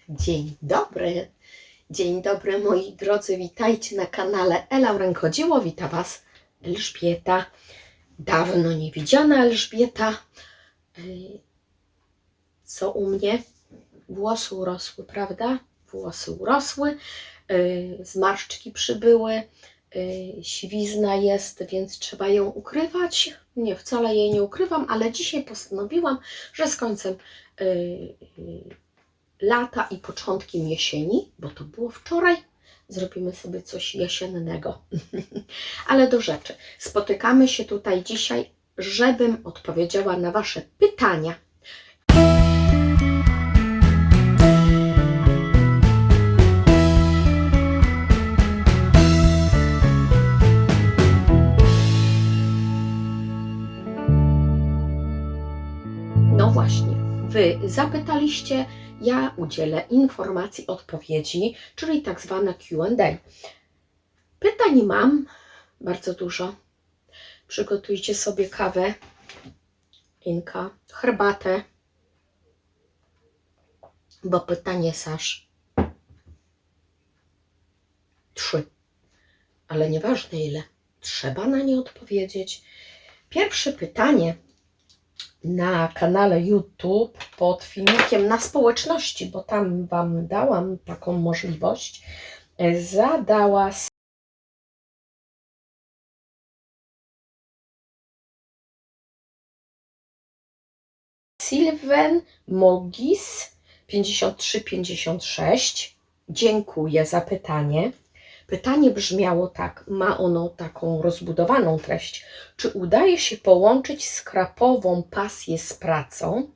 Dzień dobry moi drodzy, witajcie na kanale Ela Rękodzieło, wita Was Elżbieta, dawno niewidziana Elżbieta. Co u mnie? Włosy urosły, prawda? Włosy urosły, zmarszczki przybyły, siwizna jest, więc trzeba ją ukrywać. Nie, wcale jej nie ukrywam, ale dzisiaj postanowiłam, że z końcem lata i początkiem jesieni, bo to było wczoraj, zrobimy sobie coś jesiennego. Ale do rzeczy. Spotykamy się tutaj dzisiaj, żebym odpowiedziała na Wasze pytania. No właśnie, Wy zapytaliście, ja udzielę informacji, odpowiedzi, czyli tak zwane Q&A. Pytań mam bardzo dużo. Przygotujcie sobie kawę, Inka, herbatę, bo pytań jest aż 3. Ale nieważne ile, trzeba na nie odpowiedzieć. Pierwsze pytanie na kanale YouTube pod filmikiem na społeczności, bo tam Wam dałam taką możliwość, zadała Sylwen Mogis 5356. Dziękuję za pytanie. Pytanie brzmiało tak, ma ono taką rozbudowaną treść. Czy udaje się połączyć skrapową pasję z pracą?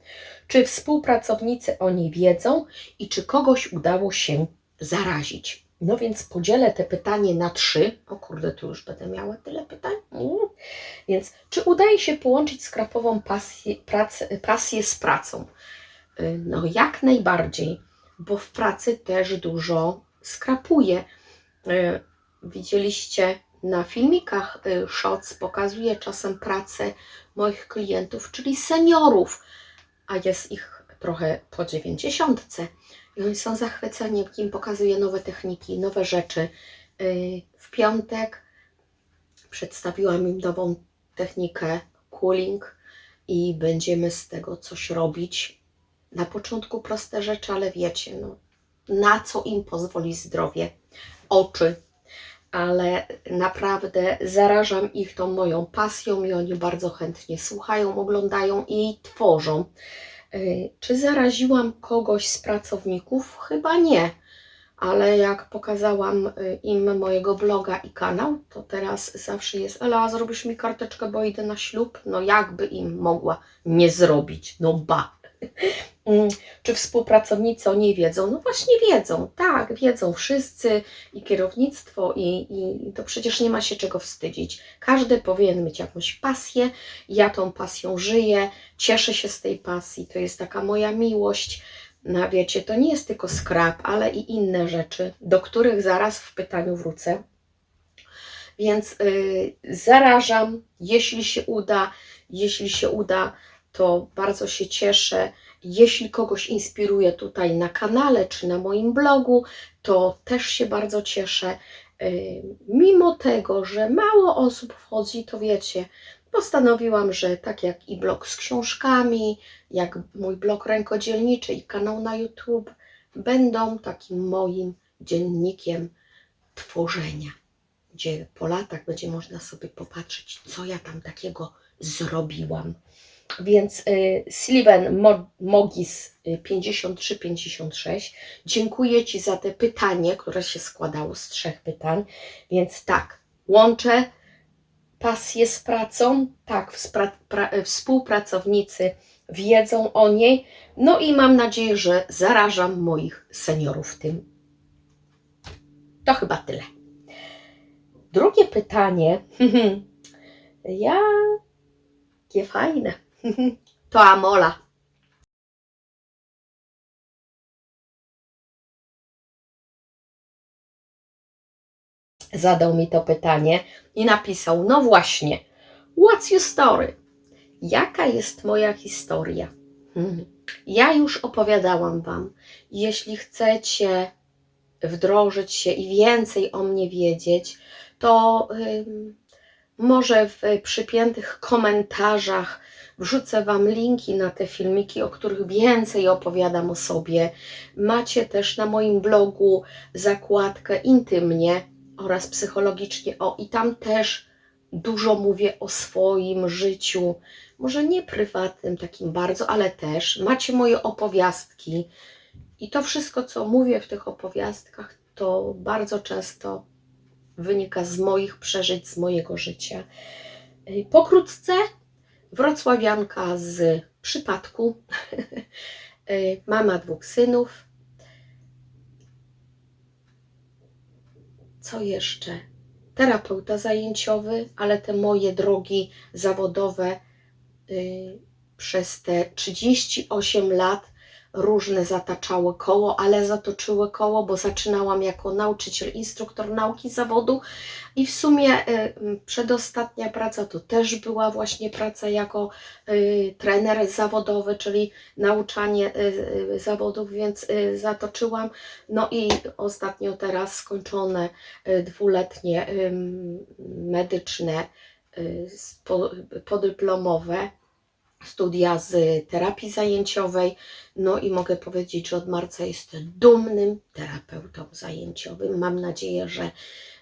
Czy współpracownicy o niej wiedzą i czy kogoś udało się zarazić? No więc podzielę te pytanie na 3. O kurde, tu już będę miała tyle pytań. Więc czy udaje się połączyć skrapową pasję z pracą? No jak najbardziej, bo w pracy też dużo skrapuję. Widzieliście na filmikach Shots, pokazuję czasem pracę moich klientów, czyli seniorów, a jest ich trochę po 90. I oni są zachwyceni, jak im pokazuję nowe techniki, nowe rzeczy. W piątek przedstawiłam im nową technikę cooling i będziemy z tego coś robić. Na początku proste rzeczy, ale wiecie, no, na co im pozwoli zdrowie, oczy, ale naprawdę zarażam ich tą moją pasją i oni bardzo chętnie słuchają, oglądają i tworzą. Czy zaraziłam kogoś z pracowników? Chyba nie, ale jak pokazałam im mojego bloga i kanał, to teraz zawsze jest: Ela, zrobisz mi karteczkę, bo idę na ślub? No jakby im mogła nie zrobić? No ba! Czy współpracownicy o niej wiedzą? No właśnie wiedzą, tak, wiedzą wszyscy i kierownictwo i to przecież nie ma się czego wstydzić. Każdy powinien mieć jakąś pasję, ja tą pasją żyję, cieszę się z tej pasji, to jest taka moja miłość. No wiecie, to nie jest tylko skrap, ale i inne rzeczy, do których zaraz w pytaniu wrócę. Więc zarażam, jeśli się uda, to bardzo się cieszę. Jeśli kogoś inspiruje tutaj na kanale czy na moim blogu, to też się bardzo cieszę. Mimo tego, że mało osób wchodzi, to wiecie, postanowiłam, że tak jak i blog z książkami, jak mój blog rękodzielniczy i kanał na YouTube, będą takim moim dziennikiem tworzenia, gdzie po latach będzie można sobie popatrzeć, co ja tam takiego zrobiłam. Więc Sylwen Mogis 5356, dziękuję Ci za te pytanie, które się składało z 3 pytań. Więc tak, łączę pasję z pracą, tak, współpracownicy wiedzą o niej, no i mam nadzieję, że zarażam moich seniorów tym. To chyba tyle. Drugie pytanie, jakie fajne, to Amola. Zadał mi to pytanie i napisał: no właśnie, what's your story? Jaka jest moja historia? Ja już opowiadałam Wam. Jeśli chcecie wdrożyć się i więcej o mnie wiedzieć, to może w przypiętych komentarzach wrzucę Wam linki na te filmiki, o których więcej opowiadam o sobie. Macie też na moim blogu zakładkę intymnie oraz psychologicznie. I tam też dużo mówię o swoim życiu. Może nie prywatnym takim bardzo, ale też. Macie moje opowiastki. I to wszystko, co mówię w tych opowiastkach, to bardzo często wynika z moich przeżyć, z mojego życia. Pokrótce, wrocławianka z przypadku, mama 2 synów. Co jeszcze? Terapeuta zajęciowy, ale te moje drogi zawodowe przez te 38 lat różne zataczały koło, ale zatoczyły koło, bo zaczynałam jako nauczyciel, instruktor nauki zawodu i w sumie przedostatnia praca to też była właśnie praca jako trener zawodowy, czyli nauczanie zawodów, więc zatoczyłam. No i ostatnio teraz skończone 2-letnie medyczne podyplomowe studia z terapii zajęciowej. No i mogę powiedzieć, że od marca jestem dumnym terapeutą zajęciowym. Mam nadzieję,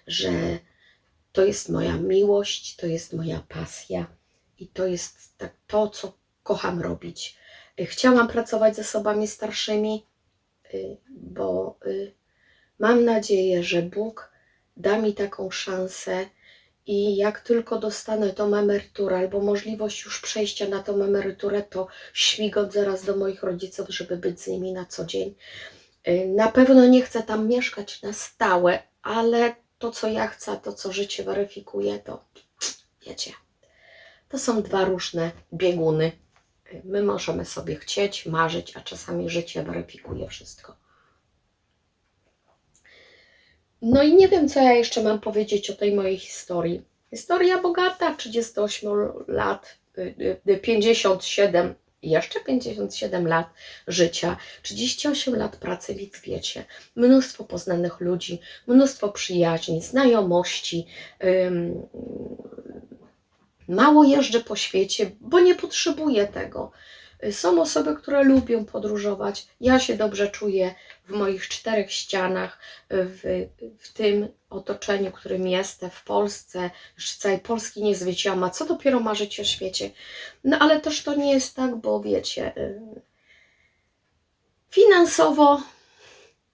że to jest moja miłość, to jest moja pasja i to jest to, co kocham robić. Chciałam pracować z osobami starszymi, bo mam nadzieję, że Bóg da mi taką szansę i jak tylko dostanę tą emeryturę albo możliwość już przejścia na tą emeryturę, to śmigam zaraz do moich rodziców, żeby być z nimi na co dzień. Na pewno nie chcę tam mieszkać na stałe, ale to, co ja chcę, to, co życie weryfikuje, to wiecie, to są 2 różne bieguny. My możemy sobie chcieć, marzyć, a czasami życie weryfikuje wszystko. No i nie wiem, co ja jeszcze mam powiedzieć o tej mojej historii. Historia bogata, 38 lat, 57, jeszcze 57 lat życia, 38 lat pracy, więc wiecie, mnóstwo poznanych ludzi, mnóstwo przyjaźni, znajomości. Mało jeżdżę po świecie, bo nie potrzebuję tego. Są osoby, które lubią podróżować. Ja się dobrze czuję w moich 4 ścianach, w tym otoczeniu, w którym jestem, w Polsce. Jeszcze całej Polski nie zwiedziłam, a co dopiero marzyć o świecie. No ale też to nie jest tak, bo wiecie, finansowo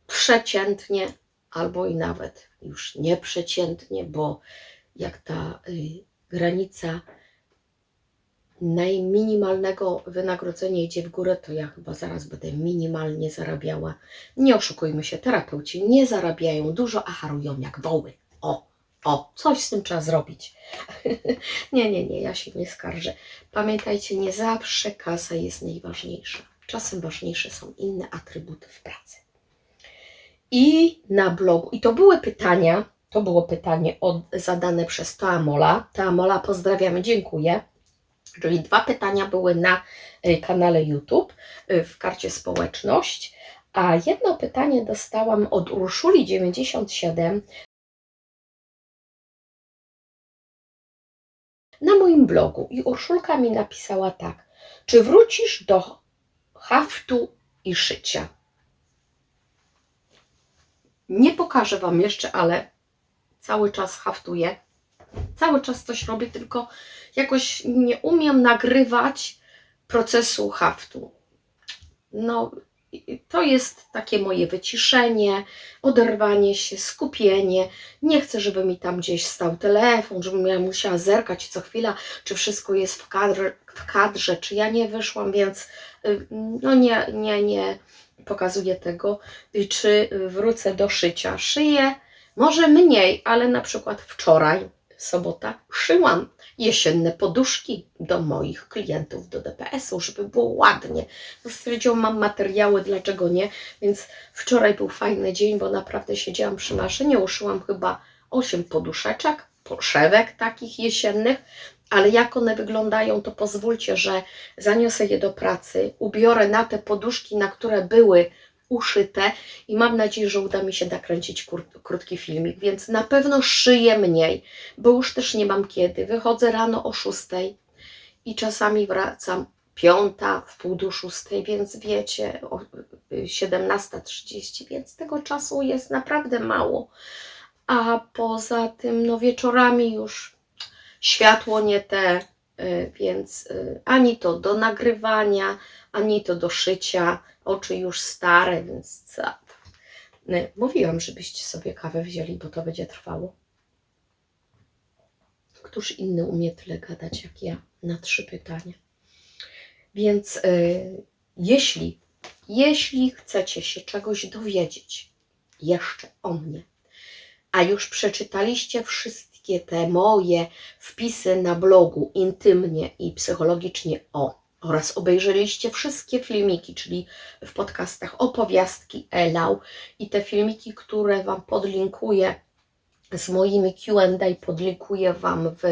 przeciętnie, albo i nawet już nieprzeciętnie, bo jak ta granica najminimalnego wynagrodzenia idzie w górę, to ja chyba zaraz będę minimalnie zarabiała. Nie oszukujmy się, terapeuci nie zarabiają dużo, a harują jak woły. Coś z tym trzeba zrobić. Nie, ja się nie skarżę. Pamiętajcie, nie zawsze kasa jest najważniejsza. Czasem ważniejsze są inne atrybuty w pracy. I na blogu, i to było pytanie zadane przez Toamola. Toamola, pozdrawiamy, dziękuję. Czyli 2 pytania były na kanale YouTube w karcie społeczność, a jedno pytanie dostałam od Urszuli 97 na moim blogu i Urszulka mi napisała tak: czy wrócisz do haftu i szycia? Nie pokażę Wam jeszcze, ale cały czas haftuję. Cały czas coś robię, tylko jakoś nie umiem nagrywać procesu haftu. No, to jest takie moje wyciszenie, oderwanie się, skupienie. Nie chcę, żeby mi tam gdzieś stał telefon, żebym ja musiała zerkać co chwila, czy wszystko jest w kadrze, czy ja nie wyszłam, więc no nie pokazuję tego. Czy wrócę do szycia? Szyję może mniej, ale na przykład wczoraj, sobota, szyłam jesienne poduszki do moich klientów do DPS-u, żeby było ładnie. No stwierdziłam, mam materiały, dlaczego nie? Więc wczoraj był fajny dzień, bo naprawdę siedziałam przy maszynie, uszyłam chyba 8 poduszeczek, poszewek takich jesiennych ale jak one wyglądają, to pozwólcie, że zaniosę je do pracy, ubiorę na te poduszki, na które były uszyte i mam nadzieję, że uda mi się nakręcić krótki filmik, więc na pewno szyję mniej, bo już też nie mam kiedy. Wychodzę rano o 6 i czasami wracam 5, wpół do 6, więc wiecie, o 17:30, więc tego czasu jest naprawdę mało. A poza tym, no wieczorami już światło nie te, więc ani to do nagrywania, ani to do szycia, oczy już stare, więc co? Mówiłam, żebyście sobie kawę wzięli, bo to będzie trwało. Któż inny umie tyle gadać jak ja na 3 pytania. Więc jeśli chcecie się czegoś dowiedzieć jeszcze o mnie, a już przeczytaliście wszystkie te moje wpisy na blogu intymnie i psychologicznie oraz obejrzeliście wszystkie filmiki, czyli w podcastach opowiastki Elau i te filmiki, które Wam podlinkuję z moimi Q&A, podlinkuję Wam w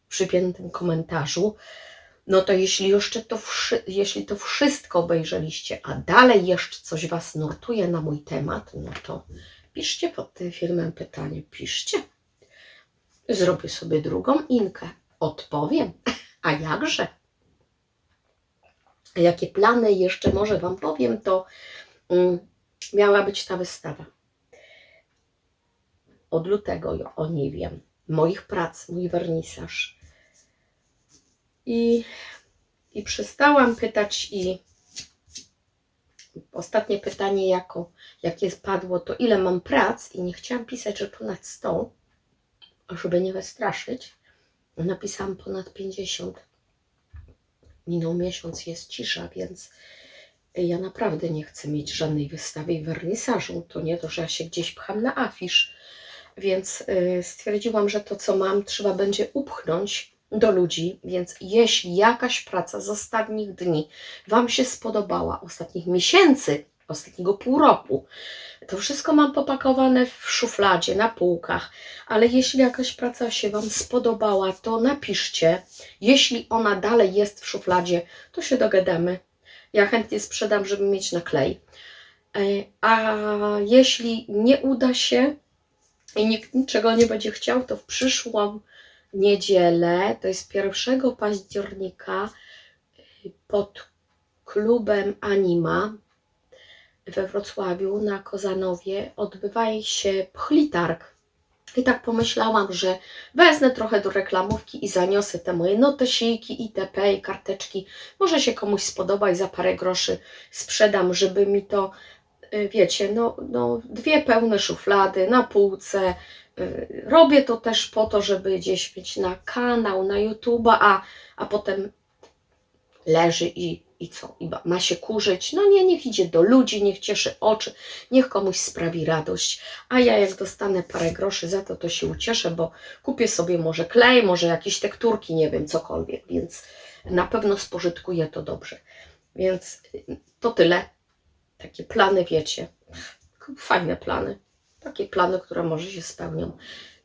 przypiętym komentarzu, no to jeśli to wszystko obejrzeliście, a dalej jeszcze coś Was nurtuje na mój temat, no to piszcie pod tym filmem pytanie, piszcie. Zrobię sobie drugą inkę, odpowiem. A jakże? A jakie plany jeszcze może Wam powiem, to miała być ta wystawa. Od lutego o niej wiem. Moich prac, mój wernisaż. I przestałam pytać i ostatnie pytanie, jakie padło, to ile mam prac i nie chciałam pisać, że ponad 100, żeby nie wystraszyć. Napisałam ponad 50. Minął miesiąc, jest cisza, więc ja naprawdę nie chcę mieć żadnej wystawy i wernisażu. To nie to, że ja się gdzieś pcham na afisz, więc stwierdziłam, że to, co mam, trzeba będzie upchnąć do ludzi, więc jeśli jakaś praca z ostatnich dni Wam się spodobała, ostatnich miesięcy, ostatniego pół roku, to wszystko mam popakowane w szufladzie, na półkach, ale jeśli jakaś praca się Wam spodobała, to napiszcie. Jeśli ona dalej jest w szufladzie, to się dogadamy. Ja chętnie sprzedam, żeby mieć na klej. A jeśli nie uda się i nikt niczego nie będzie chciał, to w przyszłą niedzielę, to jest 1 października, pod klubem Anima we Wrocławiu na Kozanowie odbywa się pchlitarg. I tak pomyślałam, że wezmę trochę do reklamówki i zaniosę te moje notesiki, itp. I karteczki. Może się komuś spodoba i za parę groszy sprzedam, żeby mi to, wiecie, no 2 pełne szuflady na półce. Robię to też po to, żeby gdzieś mieć na kanał, na YouTube'a, a potem leży i co? I ma się kurzyć? No nie, niech idzie do ludzi, niech cieszy oczy, niech komuś sprawi radość. A ja jak dostanę parę groszy za to, to się ucieszę, bo kupię sobie może klej, może jakieś tekturki, nie wiem, cokolwiek, więc na pewno spożytkuję to dobrze. Więc to tyle. Takie plany, wiecie, fajne plany. Takie plany, które może się spełnią.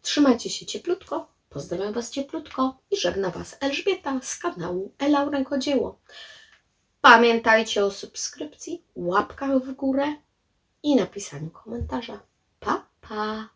Trzymajcie się cieplutko. Pozdrawiam Was cieplutko i żegna Was Elżbieta z kanału Elau Rękodzieło. Pamiętajcie o subskrypcji, łapkach w górę i napisaniu komentarza. Pa, pa!